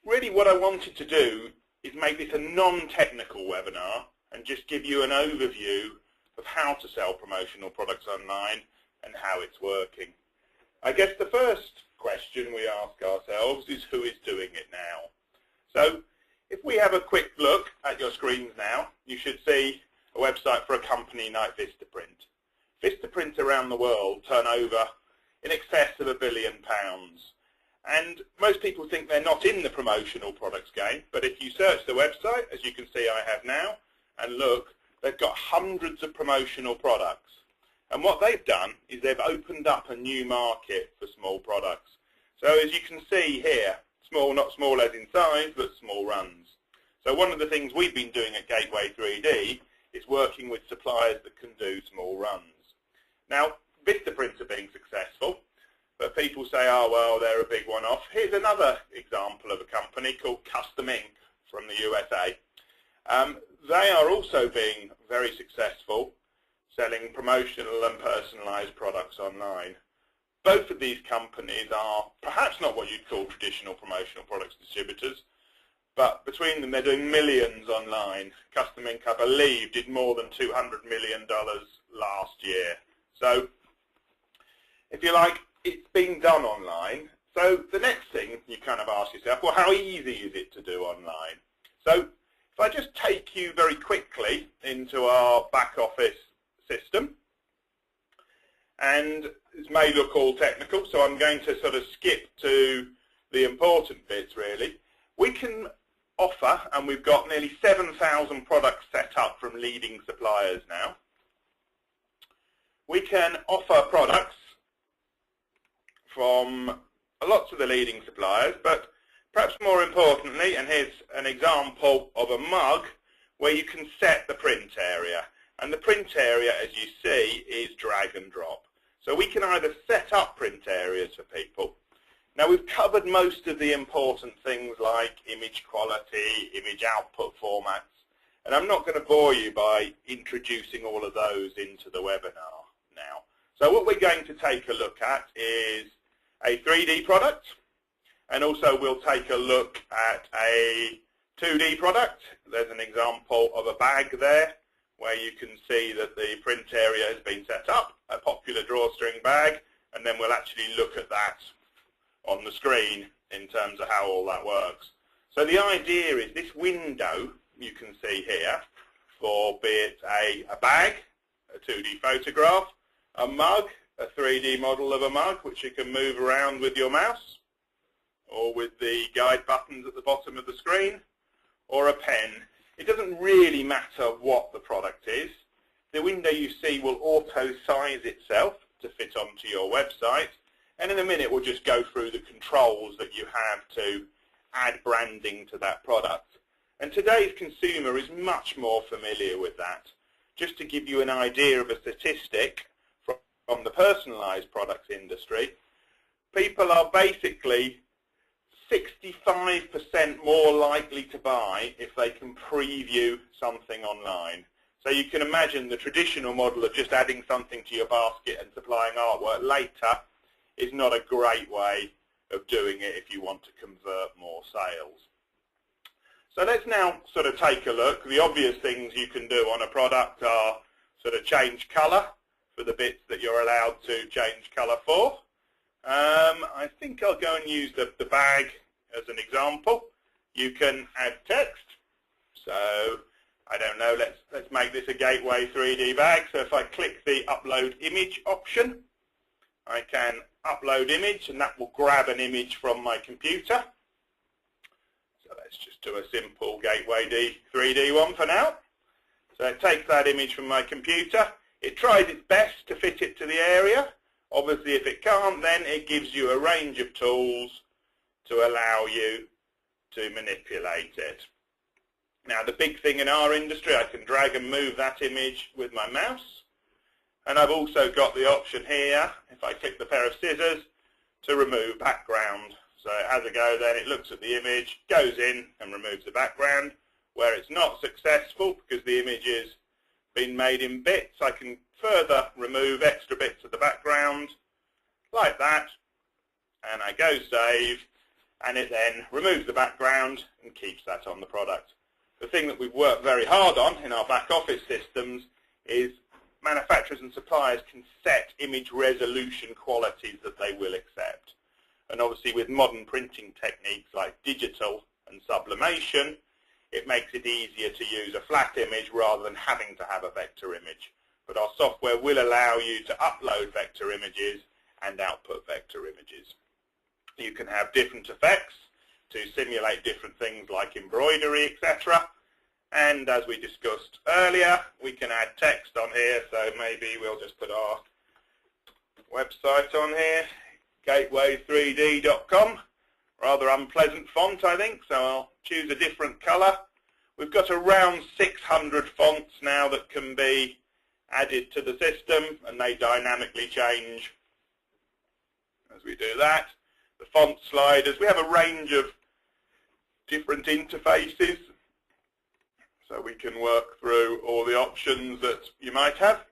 Really what I wanted to do is make this a non-technical webinar and just give you an overview of how to sell promotional products online and how it's working. I guess the first question we ask ourselves is who is doing it now? So if we have a quick look at your screens now, you should see a website for a company like Vistaprint. Vistaprint around the world turn over in excess of £1 billion. And most people think they're not in the promotional products game, but if you search the website, as you can see I have now, and look, they've got hundreds of promotional products. And what they've done is they've opened up a new market for small products. So as you can see here, small, not small as in size, but small runs. So one of the things we've been doing at Gateway 3D is working with suppliers that can do small runs. Now, Vistaprint are being successful, but people say, oh, well, they're a big one-off. Here's another example of a company called Custom Inc. from the USA. They are also being very successful selling promotional and personalized products online. Both of these companies are perhaps not what you'd call traditional promotional products distributors, but between them they're doing millions online. Custom Inc., I believe, did more than $200 million last year. So, if you like, it's being done online. So the next thing you kind of ask yourself, well, how easy is it to do online? So if I just take you very quickly into our back office system, and this may look all technical, so I'm going to sort of skip to the important bits really. We can offer, and we've got nearly 7,000 products set up from leading suppliers now. We can offer products from lots of the leading suppliers, but perhaps more importantly, and here's an example of a mug where you can set the print area. And the print area, as you see, is drag and drop. So we can either set up print areas for people. Now we've covered most of the important things like image quality, image output formats, and I'm not going to bore you by introducing all of those into the webinar now. So what we're going to take a look at is a 3D product, and also we'll take a look at a 2D product. There's an example of a bag there where you can see that the print area has been set up, a popular drawstring bag, and then we'll actually look at that on the screen in terms of how all that works. So the idea is this window you can see here for be it a bag, a 2D photograph, a mug, a 3D model of a mug which you can move around with your mouse or with the guide buttons at the bottom of the screen, or a pen. It doesn't really matter what the product is. The window you see will auto-size itself to fit onto your website, and in a minute we'll just go through the controls that you have to add branding to that product. And today's consumer is much more familiar with that. Just to give you an idea of a statistic from the personalized products industry, people are basically 65% more likely to buy if they can preview something online. So you can imagine the traditional model of just adding something to your basket and supplying artwork later is not a great way of doing it if you want to convert more sales. So let's now sort of take a look. The obvious things you can do on a product are sort of change color for the bits that you're allowed to change color for. I think I'll go and use the bag as an example. You can add text. So I don't know, let's make this a Gateway 3D bag. So if I click the upload image option, I can upload image, and that will grab an image from my computer. So let's just do a simple Gateway 3D one for now. So it takes that image from my computer. It tries its best to fit it to the area. Obviously, if it can't, then it gives you a range of tools to allow you to manipulate it. Now, the big thing in our industry, I can drag and move that image with my mouse. And I've also got the option here, if I click the pair of scissors, to remove background. So it has a go then, it looks at the image, goes in and removes the background. Where it's not successful, because the image has been made in bits, I can further remove extra bits of the background, like that, and I go save, and it then removes the background and keeps that on the product. The thing that we've worked very hard on in our back office systems is manufacturers and suppliers can set image resolution qualities that they will accept. And obviously with modern printing techniques like digital and sublimation, it makes it easier to use a flat image rather than having to have a vector image. But our software will allow you to upload vector images and output vector images. You can have different effects to simulate different things like embroidery, etc. And as we discussed earlier, we can add text on here, so maybe we'll just put our website on here, gateway3d.com. Rather unpleasant font, I think, so I'll choose a different colour. We've got around 600 fonts now that can be added to the system, and they dynamically change as we do that. The font sliders, we have a range of different interfaces, so we can work through all the options that you might have.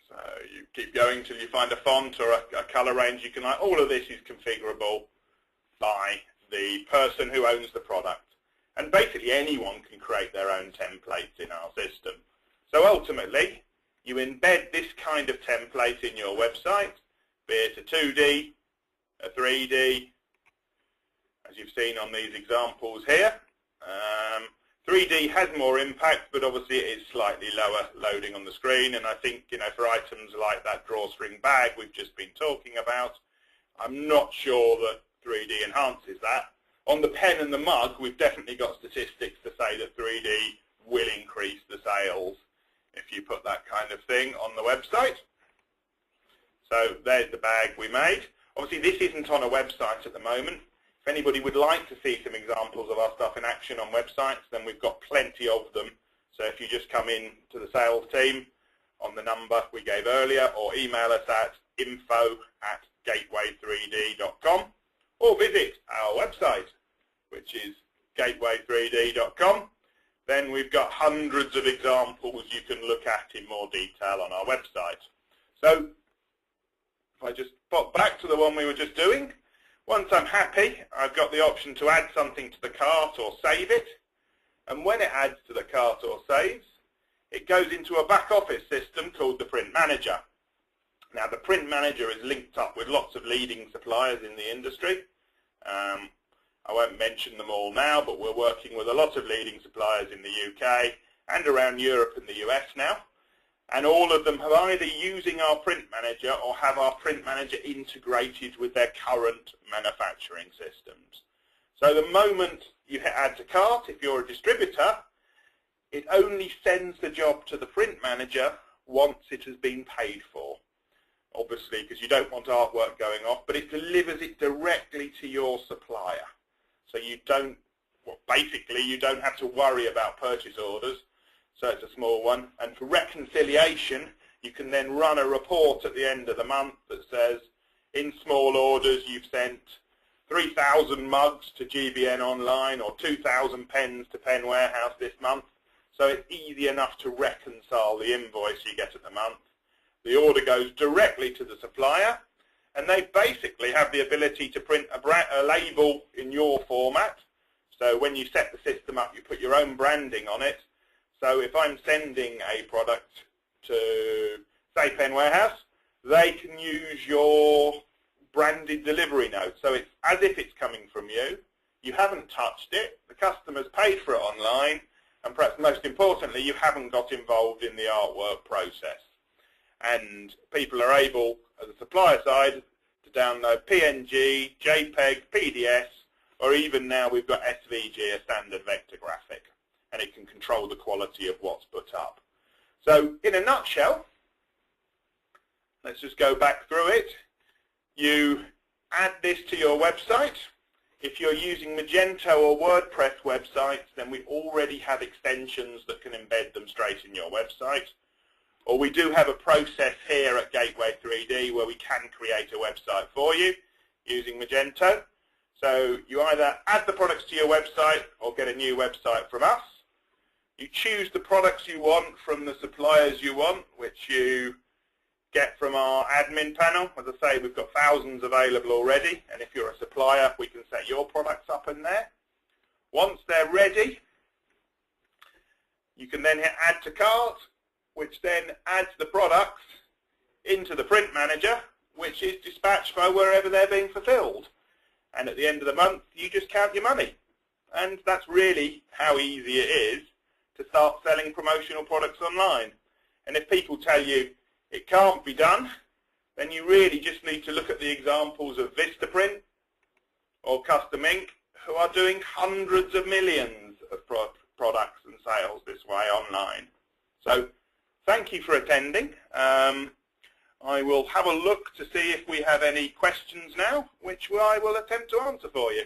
So you keep going till you find a font or a colour range you can like. All of this is configurable by the person who owns the product. And basically anyone can create their own templates in our system. So ultimately, you embed this kind of template in your website, be it a 2D, a 3D, as you've seen on these examples here. 3D has more impact, but obviously it is slightly lower loading on the screen. And I think, for items like that drawstring bag we've just been talking about, I'm not sure that 3D enhances that. On the pen and the mug, we've definitely got statistics to say that 3D will increase the sales if you put that kind of thing on the website. So there's the bag we made. Obviously this isn't on a website at the moment. If anybody would like to see some examples of our stuff in action on websites, then we've got plenty of them. So if you just come in to the sales team on the number we gave earlier, or email us at info@gateway3d.com, or visit our website, which is gateway3d.com, then we've got hundreds of examples you can look at in more detail on our website. So if I just pop back to the one we were just doing, once I'm happy, I've got the option to add something to the cart or save it. And when it adds to the cart or saves, it goes into a back office system called the Print Manager. Now the Print Manager is linked up with lots of leading suppliers in the industry. I won't mention them all now, but we're working with a lot of leading suppliers in the UK and around Europe and the US now. And all of them have either using our Print Manager or have our Print Manager integrated with their current manufacturing systems. So the moment you hit add to cart, if you're a distributor, it only sends the job to the Print Manager once it has been paid for. Obviously, because you don't want artwork going off, but it delivers it directly to your supplier. So you don't, basically you don't have to worry about purchase orders. So it's a small one. And for reconciliation, you can then run a report at the end of the month that says, in small orders, you've sent 3,000 mugs to GBN Online or 2,000 pens to Pen Warehouse this month. So it's easy enough to reconcile the invoice you get at the month. The order goes directly to the supplier, and they basically have the ability to print a label in your format. So when you set the system up, you put your own branding on it. So if I'm sending a product to, say, Pen Warehouse, they can use your branded delivery note. So it's as if it's coming from you. You haven't touched it. The customer's paid for it online. And perhaps most importantly, you haven't got involved in the artwork process. And people are able, at the supplier side, to download PNG, JPEG, PDS, or even now we've got SVG, a standard vector graphic. And it can control the quality of what's put up. So in a nutshell, let's just go back through it. You add this to your website. If you're using Magento or WordPress websites, then we already have extensions that can embed them straight in your website. Or we do have a process here at Gateway 3D where we can create a website for you using Magento. So you either add the products to your website or get a new website from us. You choose the products you want from the suppliers you want, which you get from our admin panel. As I say, we've got thousands available already, and if you're a supplier, we can set your products up in there. Once they're ready, you can then hit Add to Cart, which then adds the products into the print manager, which is dispatched by wherever they're being fulfilled. And at the end of the month, you just count your money. And that's really how easy it is to start selling promotional products online. And if people tell you it can't be done, then you really just need to look at the examples of Vistaprint or Custom Ink, who are doing hundreds of millions of products and sales this way online. So thank you for attending. I will have a look to see if we have any questions now, which I will attempt to answer for you.